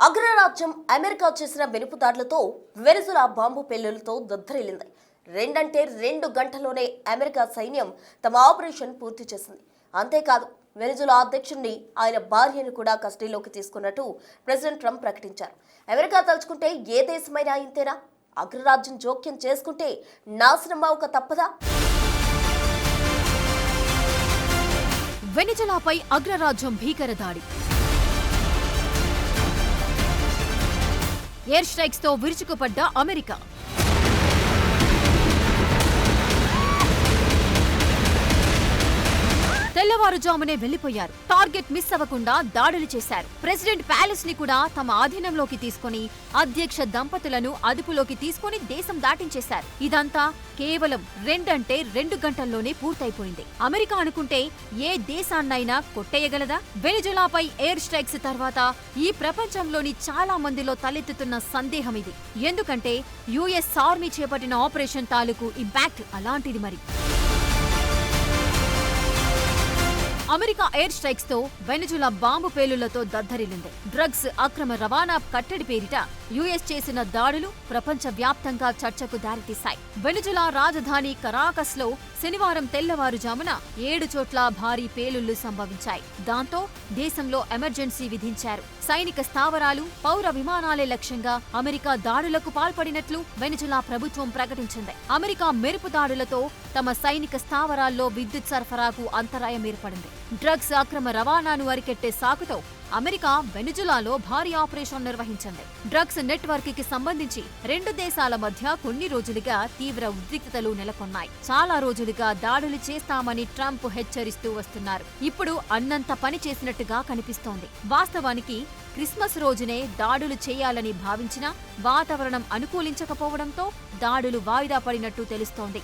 అగ్రరాజ్యం అమెరికా చేసిన వెనుపుదాడులతో Venezuela bomb పేలులతో దద్దరిల్లింది. 2 గంటల్లోనే అమెరికా సైన్యం తమ ఆపరేషన్ పూర్తి చేసింది. అంతేకాదు, వెనిజులా అధ్యక్షుడిని ఆయన భార్యను కూడా కస్టడీలోకి తీసుకున్నట్టు ప్రెసిడెంట్ ట్రంప్ ప్రకటించారు. అమెరికా తలుచుకుంటే ఏ దేశమైనా ఇంతేనా? అగ్రరాజ్యం జోక్యం చేసుకుంటే నాశనం అవక తప్పదా? వెనిజులాపై అగ్రరాజ్యం భీకర దాడి. ఎయిర్ స్ట్రైక్స్ తో విరుచుకుపడ్డ అమెరికా. తెల్లవారుజామునే వెళ్లిపోయారు. టార్గెట్ మిస్ అవ్వకుండా దాడులు చేశారు. ప్రెసిడెంట్ ప్యాలెస్ ని కూడా తమ ఆధీనంలోకి తీసుకుని అధ్యక్ష దంపతులను అదుపులోకి తీసుకుని దేశం దాటించేశారు. ఇదంతా కేవలం 2 గంటల్లోనే పూర్తయిపోయింది. అమెరికా అనుకుంటే ఏ దేశాన్నైనా కొట్టేయగలదా? వెనిజులాపై ఎయిర్ స్ట్రైక్స్ తర్వాత ఈ ప్రపంచంలోని చాలా మందిలో తలెత్తుతున్న సందేహం ఇది. ఎందుకంటే యుఎస్ ఆర్మీ చేపట్టిన ఆపరేషన్ తాలూకు ఇంపాక్ట్ అలాంటిది. మరి అమెరికా ఎయిర్ స్ట్రైక్స్ తో వెనిజులా బాంబు పేలులతో దద్దరిల్లింది. డ్రగ్స్ అక్రమ రవాణా కట్టడి పేరిట యుఎస్ చేసిన దాడులు ప్రపంచ వ్యాప్తంగా చర్చకు దారితీశాయి. వెనిజులా రాజధాని కరాకస్ లో శనివారం తెల్లవారుజామున 7 చోట్ల భారీ పేలుళ్లు సంభవించాయి. దాంతో దేశంలో ఎమర్జెన్సీ విధించారు. సైనిక స్థావరాలు, పౌర విమానాలే లక్ష్యంగా అమెరికా దాడులకు పాల్పడినట్లు వెనిజులా ప్రభుత్వం ప్రకటించింది. అమెరికా మెరుపు దాడులతో తమ సైనిక స్థావరాల్లో విద్యుత్ సరఫరాకు అంతరాయం ఏర్పడింది. డ్రగ్స్ అక్రమ రవాణాను అరికెట్టే సాకుతో అమెరికా వెనిజులాలో భారీ ఆపరేషన్ నిర్వహించింది. డ్రగ్స్ నెట్వర్క్ కి సంబంధించి 2 దేశాల మధ్య కొన్ని రోజులుగా తీవ్ర ఉద్రిక్తతలు నెలకొన్నాయి. చాలా రోజులుగా దాడులు చేస్తామని ట్రంప్ హెచ్చరిస్తూ వస్తున్నారు. ఇప్పుడు అన్నంత పని చేసినట్టుగా కనిపిస్తోంది. వాస్తవానికి క్రిస్మస్ రోజునే దాడులు చేయాలని భావించినా వాతావరణం అనుకూలించకపోవడంతో దాడులు వాయిదా పడినట్టు తెలుస్తోంది.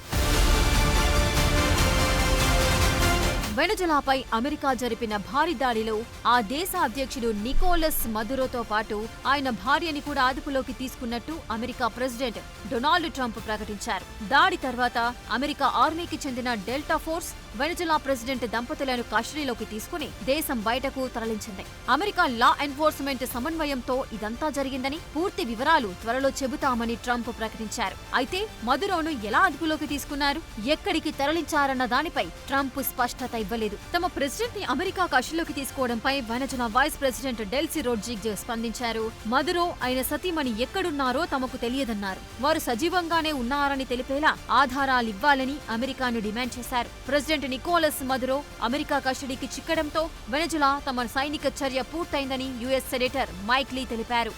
వెనిజులాపై అమెరికా జరిపిన భారీ దాడిలో ఆ దేశ అధ్యక్షుడు నికోలస్ మదురోతో పాటు ఆయన భార్యని కూడా అదుపులోకి తీసుకున్నట్టు అమెరికా ప్రెసిడెంట్ డొనాల్డ్ ట్రంప్ ప్రకటించారు. దాడి తర్వాత అమెరికా ఆర్మీకి చెందిన డెల్టా ఫోర్స్ వెనిజులా ప్రెసిడెంట్ దంపతులను కస్టడీలోకి తీసుకుని దేశం బయటకు తరలించింది. అమెరికా లా ఎన్ఫోర్స్మెంట్ సమన్వయంతో ఇదంతా జరిగిందని, పూర్తి వివరాలు త్వరలో చెబుతామని ట్రంప్ ప్రకటించారు. అయితే మదురోను ఎలా అదుపులోకి తీసుకున్నారు, ఎక్కడికి తరలించారన్న దానిపై ట్రంప్ స్పష్టత ఇవ్వలేదు. తమ ప్రెసిడెంట్ ని అమెరికా కస్టడీలోకి తీసుకోవడంపై Venezuela vice president Delcy Rodriguez స్పందించారు. మదురో ఆయన సతీమణి ఎక్కడున్నారో తమకు తెలియదన్నారు. వారు సజీవంగానే ఉన్నారని తెలిపేలా ఆధారాలివ్వాలని అమెరికాను డిమాండ్ చేశారు. ప్రెసిడెంట్ నికోలస్ మదురో అమెరికా కస్టడీకి చిక్కడంతో వెనిజులా తమ సైనిక చర్య పూర్తయిందని యుఎస్ సెనేటర్ మైక్ లీ తెలిపారు.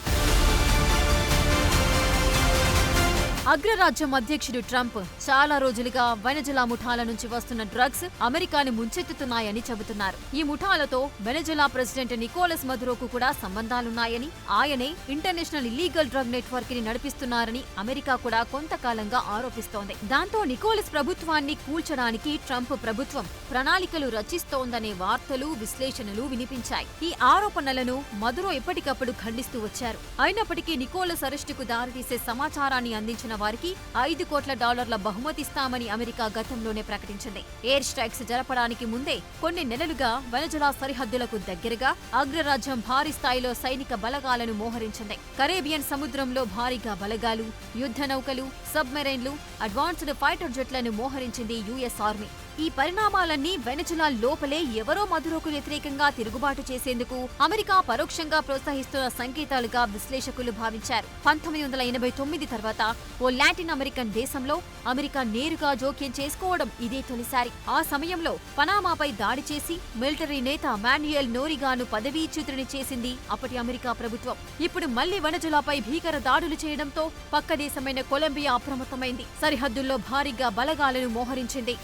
అగ్రరాజ్యం అధ్యక్షుడు ట్రంప్ చాలా రోజులుగా వెనిజులా ముఠాల నుంచి వస్తున్న డ్రగ్స్ అమెరికాను ముంచెత్తుతున్నాయని చెబుతున్నారు. ఈ ముఠాలతో వెనిజులా ప్రెసిడెంట్ నికోలస్ మదురోకు కూడా సంబంధాలున్నాయని, ఆయనే ఇంటర్నేషనల్ ఇల్లీగల్ డ్రగ్ నెట్వర్క్ ని నడిపిస్తున్నారని అమెరికా కూడా కొంతకాలంగా ఆరోపిస్తోంది. దాంతో నికోలస్ ప్రభుత్వాన్ని కూల్చడానికి ట్రంప్ ప్రభుత్వం ప్రణాళికలు రచిస్తోందనే వార్తలు, విశ్లేషణలు వినిపించాయి. ఈ ఆరోపణలను మదురో ఎప్పటికప్పుడు ఖండిస్తూ వచ్చారు. అయినప్పటికీ నికోలస్ అరెస్టుకు దారితీసే సమాచారాన్ని అందించిన వారికి $5 కోట్ల బహుమతిస్తామని అమెరికా గతంలోనే ప్రకటించింది. ఎయిర్ స్ట్రైక్స్ జరపడానికి ముందే కొన్ని నెలలుగా వెనిజులా సరిహద్దులకు దగ్గరగా అగ్రరాజ్యం భారీ స్థాయిలో సైనిక బలగాలను మోహరించింది. కరేబియన్ సముద్రంలో భారీగా బలగాలు, యుద్ధ నౌకలు, సబ్మెరైన్లు, అడ్వాన్స్డ్ ఫైటర్ జెట్లను మోహరించింది యుఎస్ ఆర్మీ. ఈ పరిణామాలన్నీ వెనిజులా లోపలే ఎవరో మదురోకు వ్యతిరేకంగా తిరుగుబాటు చేసేందుకు అమెరికా పరోక్షంగా ప్రోత్సహిస్తున్న సంకేతాలుగా విశ్లేషకులు భావించారు. 1989 తర్వాత ఓ లాటిన్ అమెరికన్ దేశంలో అమెరికా నేరుగా జోక్యం చేసుకోవడం ఇదే తొలిసారి. ఆ సమయంలో పనామాపై దాడి చేసి మిలిటరీ నేత మాన్యుయల్ నోరిగాను పదవీచ్యుతుడిని చేసింది అప్పటి అమెరికా ప్రభుత్వం. ఇప్పుడు మళ్లీ వెనిజులాపై భీకర దాడులు చేయడంతో పక్క దేశమైన కొలంబియా అప్రమత్తమైంది. సరిహద్దుల్లో భారీగా బలగాలను మోహరించింది.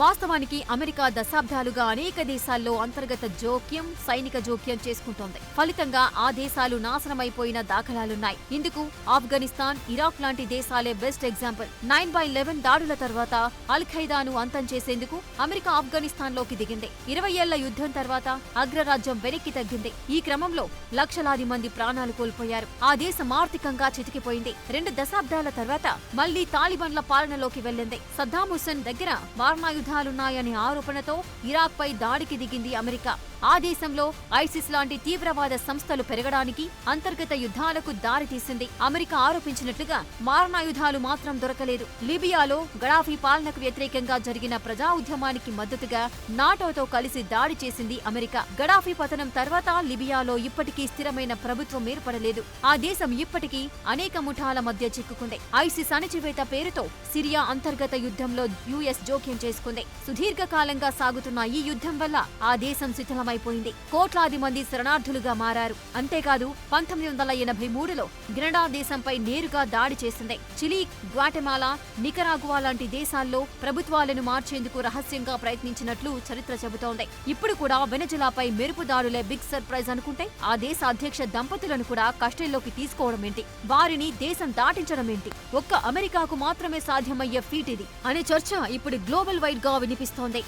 వాస్తవానికి అమెరికా దశాబ్దాలుగా అనేక దేశాల్లో అంతర్గత జోక్యం, సైనిక జోక్యం చేసుకుంటోంది. ఫలితంగా ఆ దేశాలు నాశనమైపోయిన దాఖలాలున్నాయి. ఇందుకు ఆఫ్ఘనిస్తాన్, ఇరాక్ లాంటి దేశాలే బెస్ట్ ఎగ్జాంపుల్. 9/11 దాడుల తర్వాత అల్ ఖైదాను అంతం చేసేందుకు అమెరికా ఆఫ్ఘనిస్తాన్లోకి దిగింది. 20 ఏళ్ల యుద్ధం తర్వాత అగ్రరాజ్యం వెనక్కి తగ్గింది. ఈ క్రమంలో లక్షలాది మంది ప్రాణాలు కోల్పోయారు. ఆ దేశం ఆర్థికంగా చితికిపోయింది. 2 దశాబ్దాల తర్వాత మళ్లీ తాలిబాన్ల పాలనలోకి వెళ్లింది. సద్దాం హుస్సేన్ దగ్గర వారణాయుధాలున్నాయనే ఆరోపణతో ఇరాక్ పై దాడికి దిగింది అమెరికా. ఆ దేశంలో ఐసిస్ లాంటి తీవ్రవాద సంస్థలు పెరగడానికి, అంతర్గత యుద్ధాలకు దారితీసింది. అమెరికా ఆరోపించినట్లుగా మారణాయుధాలు మాత్రం దొరకలేదు. లిబియాలో గడాఫీ పాలనకు వ్యతిరేకంగా జరిగిన ప్రజా ఉద్యమానికి మద్దతుగా నాటోతో కలిసి దాడి చేసింది అమెరికా. గడాఫీ పతనం తర్వాత లిబియాలో ఇప్పటికీ స్థిరమైన ప్రభుత్వం ఏర్పడలేదు. ఆ దేశం ఇప్పటికీ అనేక ముఠాల మధ్య చిక్కుకుంది. ఐసిస్ అణచివేత పేరుతో సిరియా అంతర్గత యుద్ధంలో యుఎస్ జోక్యం చేసుకుంది. సుదీర్ఘకాలంగా సాగుతున్న ఈ యుద్ధం వల్ల ఆ దేశం శిథిలమైపోయింది. కోట్లాది మంది శరణార్థులుగా మారారు. అంతేకాదు 1983లో గ్రెనడా దేశంపై నేరుగా దాడి చేసింది. చిలీ, గ్వాటెమాలా, నికరాగువా లాంటి దేశాల్లో ప్రభుత్వాలను మార్చేందుకు రహస్యంగా ప్రయత్నించినట్లు చరిత్ర చెబుతోంది. ఇప్పుడు కూడా వెనజులాపై మెరుపు దాడులే బిగ్ సర్ప్రైజ్ అనుకుంటే ఆ దేశ అధ్యక్ష దంపతులను కూడా కష్టంలోకి తీసుకోవడం ఏంటి, వారిని దేశం దాటించడం ఏంటి? ఒక్క అమెరికాకు మాత్రమే సాధ్యమయ్యే ఫీట్ ఇది అనే చర్చ ఇప్పుడు గ్లోబల్ వైడ్ గా వినిపిస్తోంది.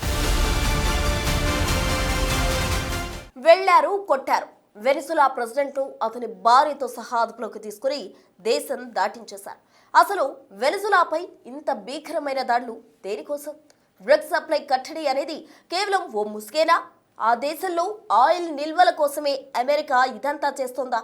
వెళ్లారు, కొట్టారు. వెనిజులా ప్రెసిడెంట్ అతని భార్యతో సహా అదుపులోకి తీసుకుని దేశం దాటించేశారు. అసలు వెనిజులాపై ఇంత భీకరమైన దాడులు దేనికోసం? డ్రగ్స్ సప్లై కట్టడి అనేది కేవలం ఓ ముసుగేనా? ఆ దేశంలో ఆయిల్ నిల్వల కోసమే అమెరికా ఇదంతా చేస్తోందా?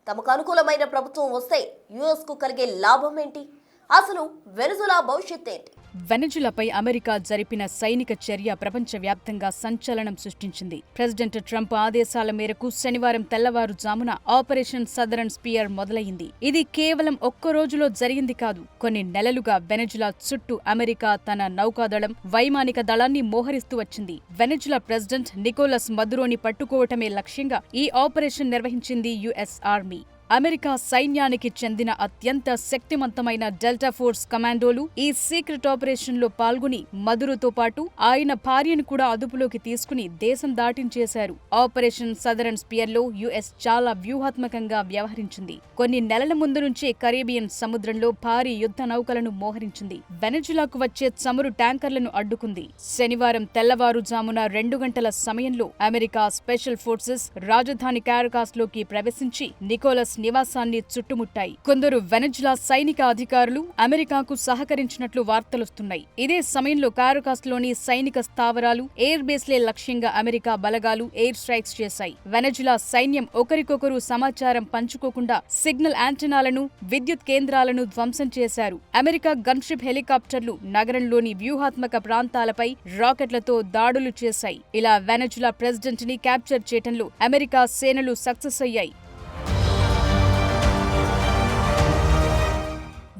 తమకు అనుకూలమైన ప్రభుత్వం వస్తే యుఎస్కు కలిగే లాభం ఏంటి? అసలు వెనిజులా భవిష్యత్ ఏంటి? వెనజులాపై అమెరికా జరిపిన సైనిక చర్య ప్రపంచవ్యాప్తంగా సంచలనం సృష్టించింది. ప్రెసిడెంట్ ట్రంప్ ఆదేశాల మేరకు శనివారం తెల్లవారుజామున ఆపరేషన్ సదరన్ స్పియర్ మొదలైంది. ఇది కేవలం ఒక్క రోజులో జరిగింది కాదు. కొన్ని నెలలుగా వెనజులా చుట్టూ అమెరికా తన నౌకాదళం, వైమానిక దళాన్ని మోహరిస్తూ వచ్చింది. వెనజులా ప్రెసిడెంట్ నికోలస్ మదురోని పట్టుకోవటమే లక్ష్యంగా ఈ ఆపరేషన్ నిర్వహించింది యుఎస్ ఆర్మీ. అమెరికా సైన్యానికి చెందిన అత్యంత శక్తివంతమైన డెల్టా ఫోర్స్ కమాండోలు ఈ సీక్రెట్ ఆపరేషన్ లో పాల్గొని మదురుతో పాటు ఆయన భార్యను కూడా అదుపులోకి తీసుకుని దేశం దాటించేశారు. ఆపరేషన్ సదరన్ స్పియర్ లో యుఎస్ చాలా వ్యూహాత్మకంగా వ్యవహరించింది. కొన్ని నెలల ముందు నుంచే కరేబియన్ సముద్రంలో భారీ యుద్ధ నౌకలను మోహరించింది. వెనజులాకు వచ్చే చమురు ట్యాంకర్లను అడ్డుకుంది. శనివారం తెల్లవారుజామున 2 గంటల సమయంలో అమెరికా స్పెషల్ ఫోర్సెస్ రాజధాని కారకాస్ లోకి ప్రవేశించి నికోలస్ నివాసాన్ని చుట్టుముట్టాయి. కొందరు వెనజులా సైనిక అధికారులు అమెరికాకు సహకరించినట్లు వార్తలొస్తున్నాయి. ఇదే సమయంలో కారకాస్ లోని సైనిక స్థావరాలు, ఎయిర్ బేస్లే లక్ష్యంగా అమెరికా బలగాలు ఎయిర్ స్ట్రైక్స్ చేశాయి. వెనజులా సైన్యం ఒకరికొకరు సమాచారం పంచుకోకుండా సిగ్నల్ యాంటెనాలను, విద్యుత్ కేంద్రాలను ధ్వంసం చేశారు. అమెరికా గన్షిప్ హెలికాప్టర్లు నగరంలోని వ్యూహాత్మక ప్రాంతాలపై రాకెట్లతో దాడులు చేశాయి. ఇలా వెనజులా ప్రెసిడెంట్ ని క్యాప్చర్ చేయటంలో అమెరికా సేనలు సక్సెస్ అయ్యాయి.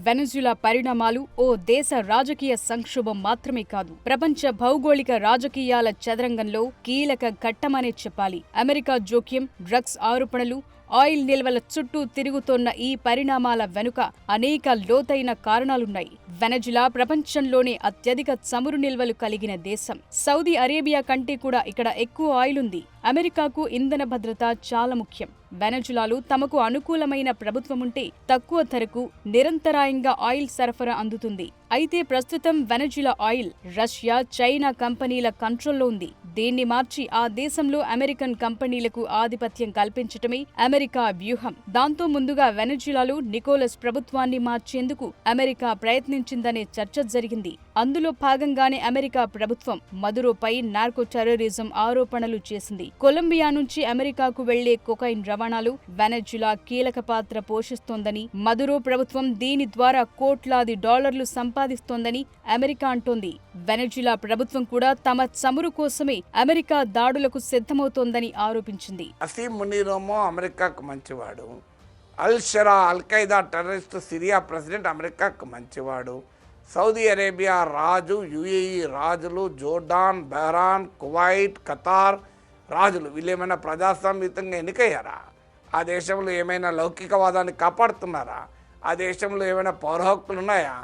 వెనజులా పరిణామాలు ఓ దేశ రాజకీయ సంక్షోభం మాత్రమే కాదు, ప్రపంచ భౌగోళిక రాజకీయాల చదరంగంలో కీలక ఘట్టమనే చెప్పాలి. అమెరికా జోక్యం, డ్రగ్స్ ఆరోపణలు, ఆయిల్ నిల్వల చుట్టూ తిరుగుతోన్న ఈ పరిణామాల వెనుక అనేక లోతైన కారణాలున్నాయి. వెనజులా ప్రపంచంలోనే అత్యధిక చమురు నిల్వలు కలిగిన దేశం. సౌదీ అరేబియా కంటే కూడా ఇక్కడ ఎక్కువ ఆయిల్ ఉంది. అమెరికాకు ఇంధన భద్రత చాలా ముఖ్యం. వెనజులాలో తమకు అనుకూలమైన ప్రభుత్వముంటే తక్కువ ధరకు నిరంతరాయంగా ఆయిల్ సరఫరా అందుతుంది. అయితే ప్రస్తుతం వెనజులా ఆయిల్ రష్యా, చైనా కంపెనీల కంట్రోల్లో ఉంది. దీన్ని మార్చి ఆ దేశంలో అమెరికన్ కంపెనీలకు ఆధిపత్యం కల్పించటమే అమెరికా వ్యూహం. దాంతో ముందుగా వెనజులాలో నికోలస్ ప్రభుత్వాన్ని మార్చేందుకు అమెరికా ప్రయత్నించిందనే చర్చ జరిగింది. అందులో భాగంగానే అమెరికా ప్రభుత్వం మదురోపై నార్కో టెర్రరిజం ఆరోపణలు చేసింది. కొలంబియా నుంచి అమెరికాకు వెళ్లే కొకైన్ రవాణాలు వెనజులా కీలక పాత్ర పోషిస్తోందని, మదురో ప్రభుత్వం దీని ద్వారా కోట్లాది డాలర్లు సంపాదిస్తోందని అమెరికా అంటోంది. వెనజులా ప్రభుత్వం కూడా తమ చమురు కోసమే అమెరికా దాడులకు సిద్ధమవుతోందని ఆరోపించింది. అసీం మునీరోమో అమెరికాకు మంచివాడు, అల్ షరా అల్-ఖైదా టెర్రరిస్ట్ సిరియా ప్రెసిడెంట్ అమెరికాకు మంచివాడు, సౌదీ అరేబియా రాజు, యుఏఈ రాజులు, జోర్డాన్, బహ్రాన్, కువైట్, ఖతార్ రాజులు వీళ్ళేమైనా ప్రజాస్వామ్యయుతంగా ఎన్నికయ్యారా? ఆ దేశంలో ఏమైనా లౌకికవాదాన్ని కాపాడుతున్నారా? ఆ దేశంలో ఏమైనా పౌర హక్కులు ఉన్నాయా?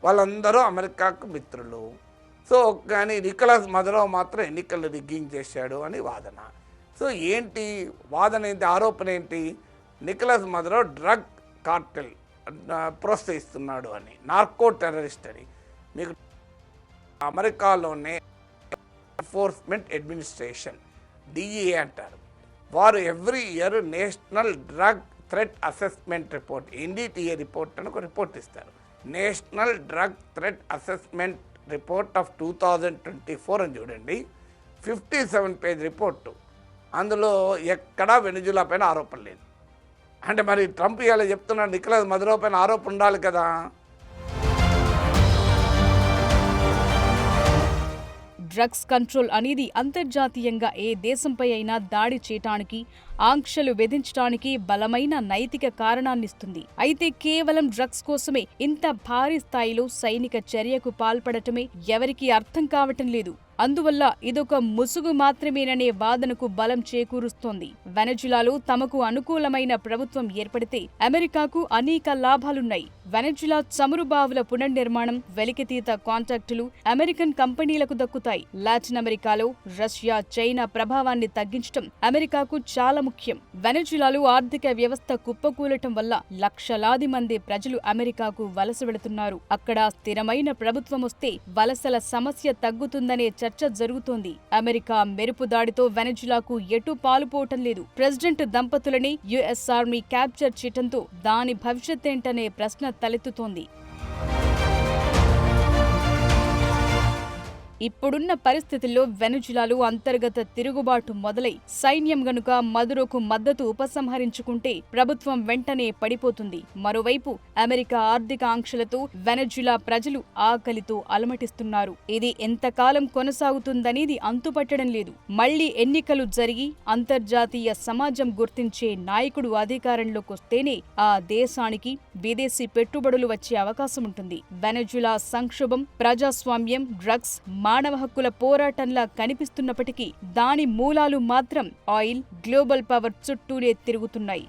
వాళ్ళందరూ అమెరికాకు మిత్రులు. సో కానీ నికోలస్ మదురో మాత్రం ఎన్నికలు రిగ్గింగ్ చేశాడు అని వాదన. సో ఏంటి వాదన ఏంటి, ఆరోపణ ఏంటి? నికోలస్ మదురో డ్రగ్ కార్టెల్ ప్రోత్సహిస్తున్నాడు అని, నార్కో టెర్రరిస్ట్ అని. మీకు అమెరికాలోనే ఎన్ఫోర్స్మెంట్ అడ్మినిస్ట్రేషన్, డిఈఏ అంటారు, వారు every year national drug threat assessment report, NDTA report అని ఒక రిపోర్ట్ ఇస్తారు. National drug threat assessment report of 2024 అని చూడండి. 57 పేజ్ రిపోర్టు. అందులో ఎక్కడా వెనిజులా పైన ఆరోపణ లేదు. అంటే మరి ట్రంప్ ఇలా చెప్తున్నాడు నికోలస్ మదురో పైన ఆరోపణ ఉండాలి కదా. డ్రగ్స్ కంట్రోల్ అనేది అంతర్జాతీయంగా ఏ దేశంపై అయినా దాడి చేయటానికి, ఆంక్షలు విధించడానికి బలమైన నైతిక కారణాన్నిస్తుంది. అయితే కేవలం డ్రగ్స్ కోసమే ఇంత భారీ స్థాయిలో సైనిక చర్యకు పాల్పడటమే ఎవరికీ అర్థం కావటం లేదు. అందువల్ల ఇదొక ముసుగు మాత్రమేననే వాదనకు బలం చేకూరుస్తోంది. వెనజులాలో తమకు అనుకూలమైన ప్రభుత్వం ఏర్పడితే అమెరికాకు అనేక లాభాలున్నాయి. వెనజులా చమురు బావుల పునర్నిర్మాణం, వెలికితీత కాంట్రాక్టులు అమెరికన్ కంపెనీలకు దక్కుతాయి. లాటిన్ అమెరికాలో రష్యా, చైనా ప్రభావాన్ని తగ్గించడం అమెరికాకు చాలా ముఖ్యం. వెనజులాలో ఆర్థిక వ్యవస్థ కుప్పకూలటం వల్ల లక్షలాది మంది ప్రజలు అమెరికాకు వలస వెళుతున్నారు. అక్కడ స్థిరమైన ప్రభుత్వం వస్తే వలసల సమస్య తగ్గుతుందనే చర్చ జరుగుతోంది. అమెరికా మెరుపు దాడితో వెనజులాకు ఎటు పాలుపోవటం లేదు. ప్రెసిడెంట్ దంపతులని యుఎస్ ఆర్మీ క్యాప్చర్ చేయటంతో దాని భవిష్యత్తేంటనే ప్రశ్న తలెత్తుతోంది. ఇప్పుడున్న పరిస్థితుల్లో వెనజులాలో అంతర్గత తిరుగుబాటు మొదలై సైన్యం గనుక మదురోకు మద్దతు ఉపసంహరించుకుంటే ప్రభుత్వం వెంటనే పడిపోతుంది. మరోవైపు అమెరికా ఆర్థిక ఆంక్షలతో వెనజులా ప్రజలు ఆకలితో అలమటిస్తున్నారు. ఇది ఎంతకాలం కొనసాగుతుందనేది అంతుపట్టడం లేదు. మళ్లీ ఎన్నికలు జరిగి అంతర్జాతీయ సమాజం గుర్తించే నాయకుడు అధికారంలోకి వస్తేనే ఆ దేశానికి విదేశీ పెట్టుబడులు వచ్చే అవకాశం ఉంటుంది. వెనజులా సంక్షోభం ప్రజాస్వామ్యం, డ్రగ్స్, మానవ హక్కుల పోరాటంలా కనిపిస్తున్నప్పటికీ దాని మూలాలు మాత్రం ఆయిల్, గ్లోబల్ పవర్ చుట్టూనే తిరుగుతున్నాయి.